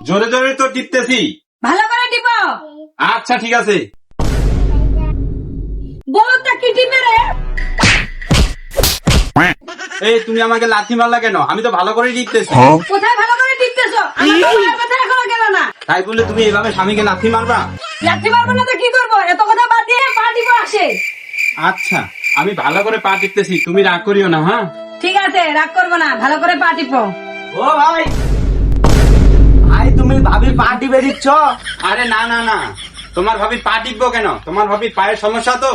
জোরে জোরে তো টিপতেছি। ভালো করে টিপো। আচ্ছা ঠিক আছে। বলটা কি টিপে রে? এই তুমি আমাকে লাথি মারলা কেন? আমি তো ভালো করে টিপতেছি। কোথায় ভালো করে টিপতেছো? আমার তো মায়ের কথা এখনো গেল না। তাই বলে তুমি এভাবে স্বামীকে লাথি মারবা? লাথি মারবো না তো কি করবো? এত কথা বাদ দিয়ে পা টিপো আসে। আচ্ছা আমি ভালো করে পা টিপতেছি, তুমি রাগ করিও না। হ্যাঁ ঠিক আছে, রাগ করবো না, ভালো করে পা টিপো। ও ভাই, ভাই তুমি ভাবির পা টিপে দিচ্ছ? আরে না না না, তোমার ভাবির পা টিপবো কেন? তোমার ভাবির পায়ের সমস্যা তো,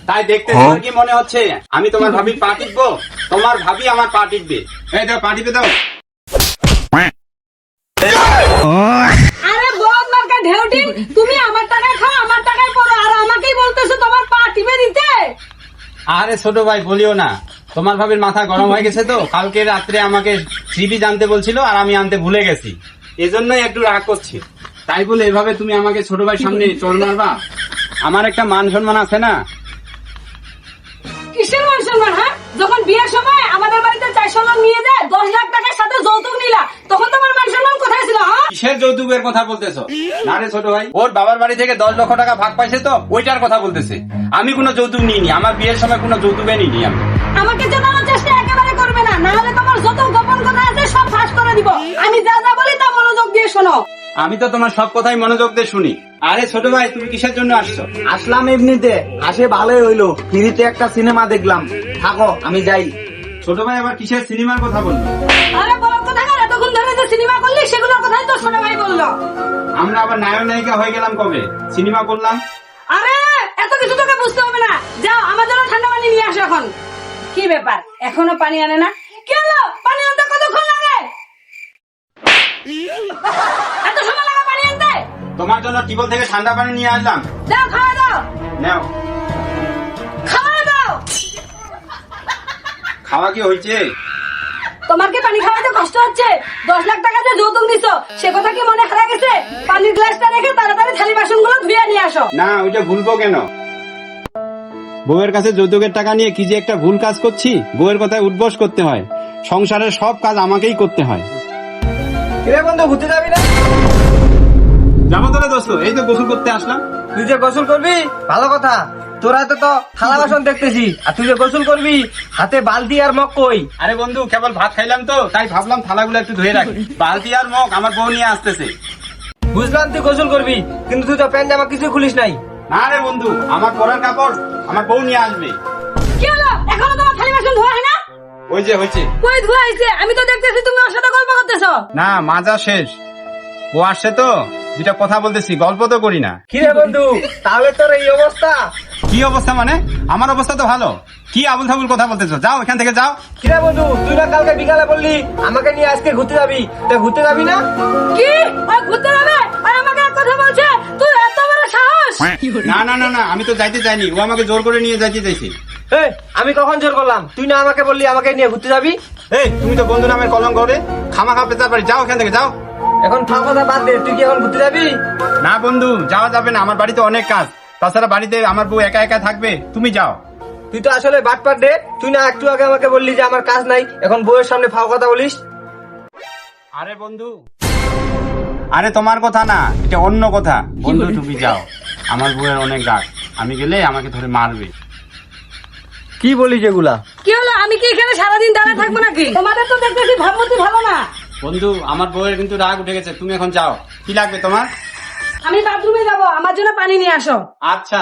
তাই দেখতে তোমার কি মনে হচ্ছে আমি তোমার ভাবির পা টিপবো? তোমার ভাবি আমার পা টিপবে। এই দাও, পা টিপে দাও। আরে বদ মার্কা ঢেউটি, তুমি আমার টাকায় খাও, আমার টাকায় পড়ো, আর আমাকেই বলতেছো তোমার পা টিপে দিতে? আরে ছোট ভাই বলিও না, তোমার ভাবির মাথা গরম হয়ে গেছে তো, কালকে রাত্রে আমাকে থ্রি আনতে বলছিল আর আমি আনতে ভুলে গেছি, এজন্যই একটু রাগ করছি। তাই বলে এভাবে তুমি আমাকে ছোট ভাই সামনে চোর মারবা? আমার একটা মান সম্মান আছে না? কিসের মান সম্মান? হ্যাঁ, যখন বিয়ের সময় আমাদের বাড়িতে 400 লোক নিয়ে যায়, 10 লাখ টাকার সাথে যৌতুক নিলা, তখন তোমার মান সম্মান কোথায় ছিল? হ্যাঁ, কিসের যৌতুকের কথা বলতেছো? না রে ছোট ভাই, ওর বাবার বাড়ি থেকে 10 লক্ষ টাকা ভাগ পাইছে তো, ওইটার কথা বলতেছে। আমি কোনো যৌতুক নিইনি, আমার বিয়ের সময় কোনো যৌতুকে নিইনি আমি। আমাকে জানানোর চেষ্টা একেবারে করবে না, না হলে তোমার যত গোপন কথা আছে সব ফাঁস করে দিব। আমি যা যা বলি তা মনোযোগ দিয়ে শোনো। আমি তো তোমার সব কথাই মনোযোগ দিয়ে শুনি। আরে ছোট ভাই, তুমি কিসের জন্য আসছো? আসলাম এমনিতে, আসে ভালোই হইলো, ফ্রিতে একটা সিনেমা দেখলাম। থাকো আমি যাই। ছোট ভাই আবার কিসের সিনেমার কথা বললো? আরে বড় কথা কার, এতক্ষণ ধরে যে সিনেমা করলি সেগুলোর কথাই তো ছোট ভাই বললো। আমরা আবার নায়ক নায়িকা হয়ে গেলাম কবে? সিনেমা করলাম। আরে এত কিছু তোকে বুঝতে হবে না, যাও আমার জন্য ঠান্ডা পানি নিয়ে আসো এখন। কি ব্যাপার, এখনো পানি আনে না? কি হলো, পানি আনতে কতক্ষণ লাগে? এত সময় লাগে পানি আনতে? তোমার জন্য টিবল থেকে ঠান্ডা পানি নিয়ে আসলাম। দাও, খাওয়া দাও, নাও। খাওয়া দাও। খাওয়া কি হয়েছে? তোমার কি পানি খাওয়াতে কষ্ট হচ্ছে? 10 লাখ টাকা যে যৌতুক দিছো সে কথা কি মনে হারা গেছে? পানির গ্লাসটা রেখে তাড়াতাড়ি থালি বাসনগুলো ধুয়ে নিয়ে আসো। না, ওইটা ভুলবো কেন? বউয়ের কাছে যৌতুকের টাকা নিয়ে কি যে একটা ভুল কাজ করছি। বউয়ের কথায় উঠবস করতে হয়, সংসারের সব কাজ আমাকেই করতে হয়। কিরে বন্ধু, ঘুরতে যাবি না? যাবো তোরা দোস্ত, এই তো গোসল করতে আসলাম। তুই যে গোসল করবি ভালো কথা, তোর হাতে তো থালা বাসন দেখতেছি, আর তুই যে গোসল করবি হাতে বালতি আর মগ কই? আরে বন্ধু, কেবল ভাত খাইলাম তো, তাই ভাবলাম থালাগুলো একটু ধুয়ে রাখি। বালতি আর মগ আমার বউ নিয়ে আসতেছে। বুঝলাম তুই গোসল করবি, কিন্তু তুই তো প্যান্ট জামা কিছু খুলিস নাই। না রে বন্ধু, আমার পরার কাপড় আমার বউ নিয়ে আসবে। কি হলো, এখনো তোমার থালি বাসন ধোয়া হয় না? ওই যে হয়েছে। কই ধোয়া হয়েছে? আমি তো দেখতেছি তুমি ওর সাথে গল্প করতেছো। না, মাজা শেষ, ও আসছে তো, দুটা কথা বলতেছি, গল্প তো করি না। কিরে বন্ধু, তাহলে তোর এই অবস্থা? কি অবস্থা মানে? আমার অবস্থা তো ভালো। কি আবুল তাবুল কথা বলতেছো? যাও এখান থেকে যাও। কিরে বন্ধু, তুই না কালকে বিকালে বললি আমাকে নিয়ে আজকে ঘুরতে যাবি, তা ঘুরতে যাবি না? কি, ওই ঘুরতে যাবে আর আমাকে এক কথা বলছে? তোর এত বড় সাহস! না না না না, আমি তো যাইতে চাইনি, ও আমাকে জোর করে নিয়ে যাইতে চাইছি। এই, আমি কখন জোর করলাম? তুই না আমাকে বললি আমাকে নিয়ে ঘুরতে যাবি? এই তুমি তো বন্ধু নামের কলঙ্ক করে খামাখা পেতে পারি, যাও এখান থেকে যাও। এখন ফাঁকা কথা বাদ দে, তুই কি এখন ঘুরতে যাবি? না বন্ধু, যাওয়া যাবে না, আমার বাড়িতে অনেক কাজ, তাছাড়া বাড়িতে আমার বউ একা একা থাকবে, তুমি যাও। তুই তো আসলে বাটপার দে, তুই না একটু আগে আমাকে বললি যে আমার কাজ নাই, এখন বউয়ের সামনে ফাও কথা বলিস। আরে বন্ধু, আরে তোমার কথা না, এটা অন্য কথা। বন্ধু তুমি যাও, আমার বউয়ের অনেক রাগ, আমি গেলে আমাকে ধরে মারবে। কি বলিস এগুলা? কি হলো, আমি কি এখানে সারাদিন দাঁড়া থাকবো নাকি? তোমাদের তো দেখতেছি ভাবমূর্তি ভালো না। বন্ধু, আমার বউয়ের কিন্তু রাগ উঠে গেছে, তুমি এখন যাও। কি লাগবে তোমার? আমি বাথরুমে যাবো, আমার জন্য পানি নিয়ে আসো। আচ্ছা।